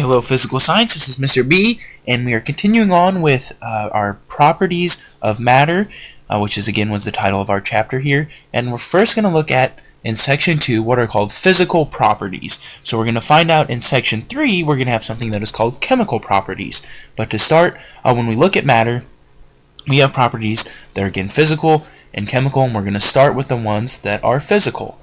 Hello Physical Science, this is Mr. B, and we are continuing on with our properties of matter, which is again was the title of our chapter here, and we're first going to look at in section 2 what are called physical properties. So we're going to find out in section 3 we're going to have something that is called chemical properties. But to start, when we look at matter, we have properties that are again physical and chemical, and we're going to start with the ones that are physical.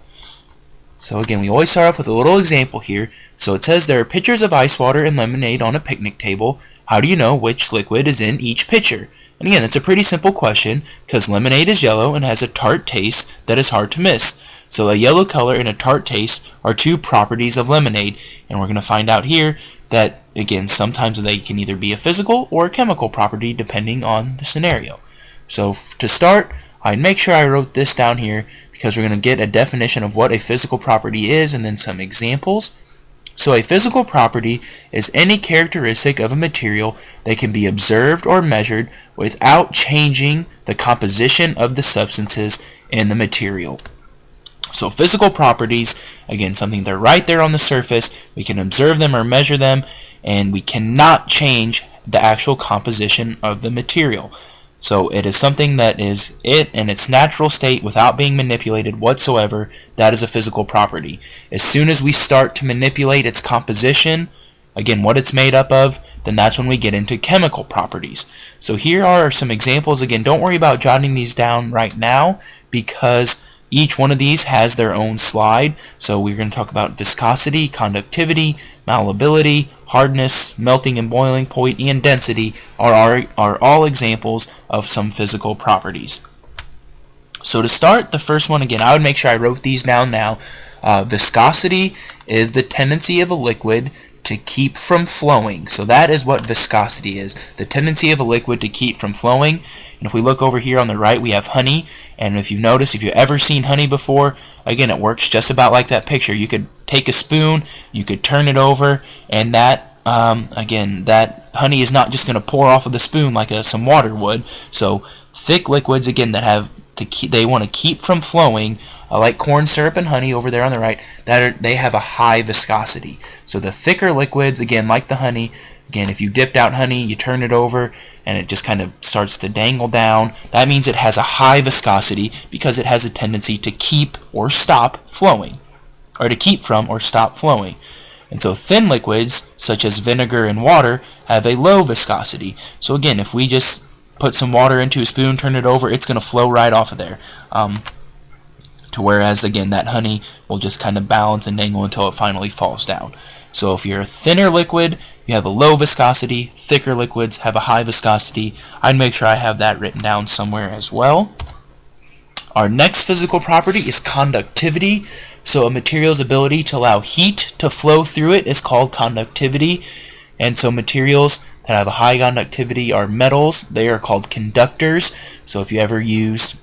So again, we always start off with a little example here. So it says there are pitchers of ice water and lemonade on a picnic table. How do you know which liquid is in each pitcher? And again, it's a pretty simple question because lemonade is yellow and has a tart taste that is hard to miss. So a yellow color and a tart taste are two properties of lemonade. And we're going to find out here that, again, sometimes they can either be a physical or a chemical property depending on the scenario. So to start, I'd make sure I wrote this down here because we're going to get a definition of what a physical property is and then some examples. So a physical property is any characteristic of a material that can be observed or measured without changing the composition of the substances in the material. So physical properties, again, something they're right there on the surface, we can observe them or measure them, and we cannot change the actual composition of the material. So it is something that is it in its natural state without being manipulated whatsoever. That is a physical property. As soon as we start to manipulate its composition, again, what it's made up of, then that's when we get into chemical properties. So here are some examples. Again, don't worry about jotting these down right now because each one of these has their own slide. So we're going to talk about viscosity, conductivity, malleability, hardness, melting and boiling point, and density are all examples of some physical properties. So to start, the first one, again, I would make sure I wrote these down now. Viscosity is the tendency of a liquid to keep from flowing. So that is what viscosity is, the tendency of a liquid to keep from flowing. And if we look over here on the right, we have honey. And if you notice, if you've ever seen honey before, again, it works just about like that picture. You could take a spoon, you could turn it over, and that again, that honey is not just going to pour off of the spoon like some water would. So thick liquids, again, that have they want to keep from flowing, like corn syrup and honey over there on the right, they have a high viscosity. So the thicker liquids, again, like the honey, again, if you dipped out honey, you turn it over, and it just kind of starts to dangle down, that means it has a high viscosity because it has a tendency to keep or stop flowing, or to keep from or stop flowing. And so thin liquids, such as vinegar and water, have a low viscosity. So again, if we just put some water into a spoon, turn it over, it's going to flow right off of there. To whereas, again, that honey will just kind of balance and dangle until it finally falls down. So if you're a thinner liquid, you have a low viscosity. Thicker liquids have a high viscosity. I'd make sure I have that written down somewhere as well. Our next physical property is conductivity. So a material's ability to allow heat to flow through it is called conductivity. And so materials that have a high conductivity are metals. They are called conductors. So if you ever use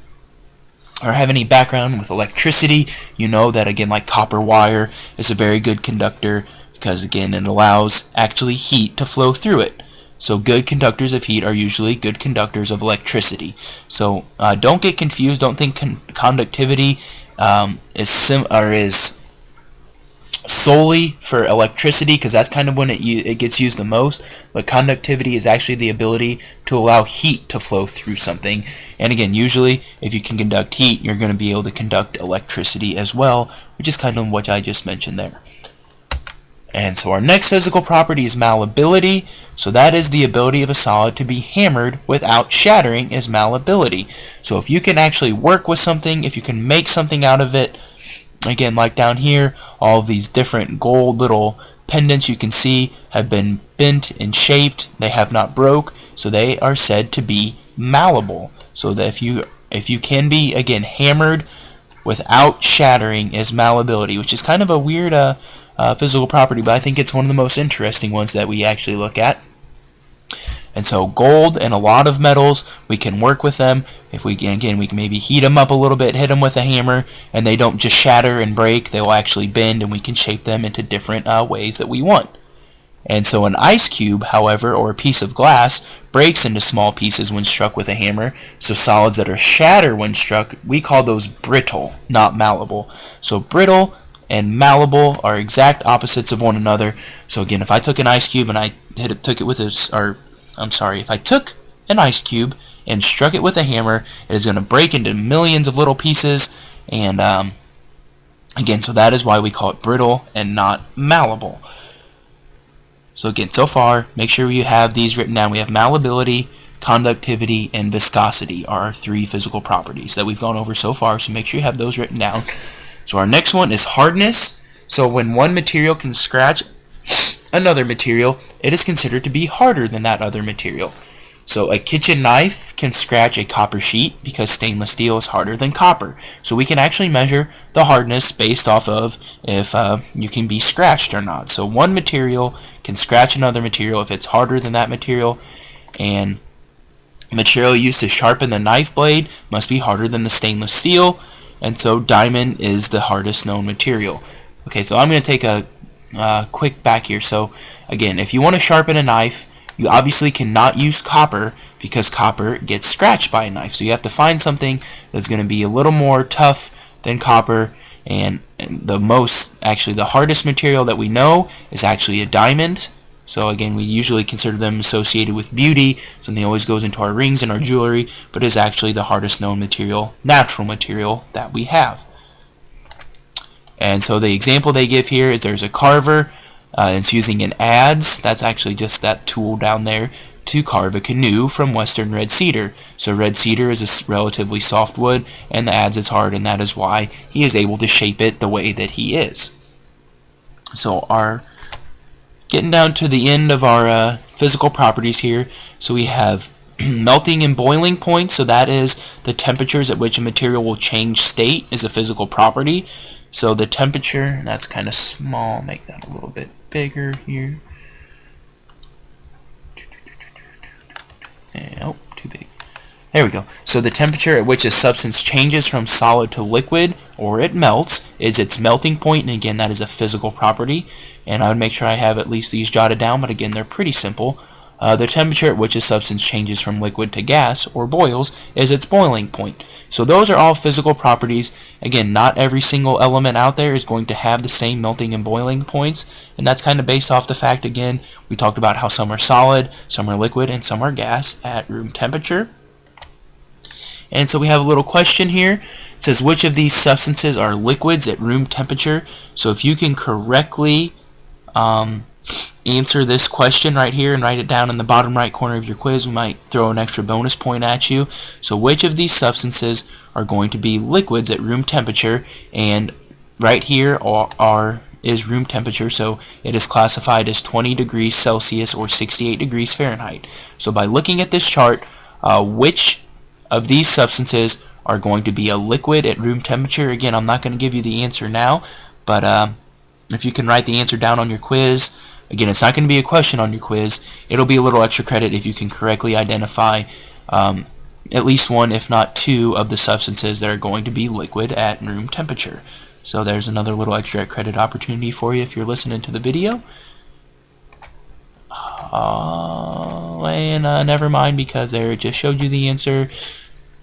or have any background with electricity, you know that, again, like copper wire is a very good conductor because, again, it allows actually heat to flow through it. So good conductors of heat are usually good conductors of electricity. So don't get confused. Don't think conductivity is solely for electricity, because that's kind of when it gets used the most. But conductivity is actually the ability to allow heat to flow through something. And again, usually if you can conduct heat, you're going to be able to conduct electricity as well, which is kind of what I just mentioned there. And so our next physical property is malleability. So that is the ability of a solid to be hammered without shattering is malleability. So if you can actually work with something, if you can make something out of it, again, like down here, all of these different gold little pendants you can see have been bent and shaped. They have not broke, so they are said to be malleable. So that if you can be, again, hammered without shattering is malleability, which is kind of a weird physical property, but I think it's one of the most interesting ones that we actually look at. And so gold and a lot of metals, we can work with them. If we can maybe heat them up a little bit, hit them with a hammer, and they don't just shatter and break. They will actually bend, and we can shape them into different ways that we want. And so an ice cube, however, or a piece of glass, breaks into small pieces when struck with a hammer. So solids that are shattered when struck, we call those brittle, not malleable. So brittle and malleable are exact opposites of one another. So again, if I took an ice cube and I took it with if I took an ice cube and struck it with a hammer, it is going to break into millions of little pieces. And again, so that is why we call it brittle and not malleable. So again, so far, make sure you have these written down. We have malleability, conductivity, and viscosity are our 3 physical properties that we've gone over so far, so make sure you have those written down. So our next one is hardness. So when one material can scratch another material, it is considered to be harder than that other material. So a kitchen knife can scratch a copper sheet because stainless steel is harder than copper. So we can actually measure the hardness based off of if you can be scratched or not. So one material can scratch another material if it's harder than that material, and material used to sharpen the knife blade must be harder than the stainless steel, and so diamond is the hardest known material. Okay, so I'm going to take a quick back here. So again, if you want to sharpen a knife, you obviously cannot use copper because copper gets scratched by a knife. So you have to find something that's going to be a little more tough than copper, and the hardest material that we know is actually a diamond. So again, we usually consider them associated with beauty. Something always goes into our rings and our jewelry, but is actually the hardest known material, natural material that we have. And so the example they give here is there's a carver. It's using an adze. That's actually just that tool down there to carve a canoe from western red cedar. So red cedar is a relatively soft wood, and the adze is hard, and that is why he is able to shape it the way that he is. So getting down to the end of our physical properties here. So we have melting and boiling points. So that is the temperatures at which a material will change state is a physical property. So the temperature, that's kind of small, make that a little bit bigger here. Oh, too big. There we go. So the temperature at which a substance changes from solid to liquid, or it melts, is its melting point, and again, that is a physical property. And I would make sure I have at least these jotted down, but again, they're pretty simple. The temperature at which a substance changes from liquid to gas, or boils, is its boiling point. So those are all physical properties. Again, not every single element out there is going to have the same melting and boiling points, and that's kind of based off the fact, again, we talked about how some are solid, some are liquid, and some are gas at room temperature. And so we have a little question here. It says, which of these substances are liquids at room temperature? So if you can correctly answer this question right here and write it down in the bottom right corner of your quiz, we might throw an extra bonus point at you. So which of these substances are going to be liquids at room temperature? And right here is room temperature, so it is classified as 20 degrees Celsius or 68 degrees Fahrenheit. So by looking at this chart, which of these substances are going to be a liquid at room temperature? Again, I'm not going to give you the answer now, but if you can write the answer down on your quiz. Again, it's not going to be a question on your quiz. It'll be a little extra credit if you can correctly identify at least one, if not two, of the substances that are going to be liquid at room temperature. So there's another little extra credit opportunity for you if you're listening to the video. And never mind, because there it just showed you the answer.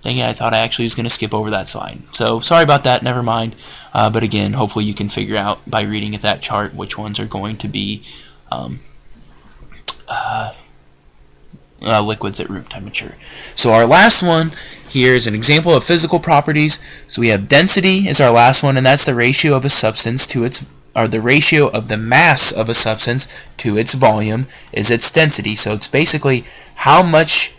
Dang it, I thought I actually was going to skip over that slide. So sorry about that, never mind. But again, hopefully you can figure out by reading at that chart which ones are going to be liquids at room temperature. So our last one here is an example of physical properties. So we have density is our last one, and that's the ratio of a substance to its, or the ratio of the mass of a substance to its volume is its density. So it's basically how much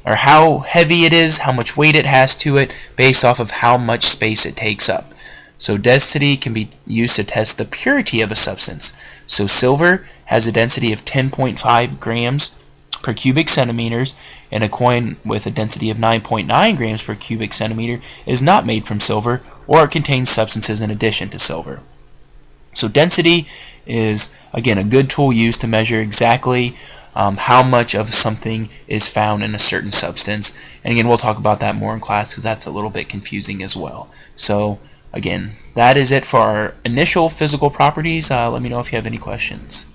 or how heavy it is, how much weight it has to it, based off of how much space it takes up. So density can be used to test the purity of a substance. So silver has a density of 10.5 grams per cubic centimeters, and a coin with a density of 9.9 grams per cubic centimeter is not made from silver, or it contains substances in addition to silver. So density is, again, a good tool used to measure exactly how much of something is found in a certain substance. And again, we'll talk about that more in class because that's a little bit confusing as well. So again, that is it for our initial physical properties. Let me know if you have any questions.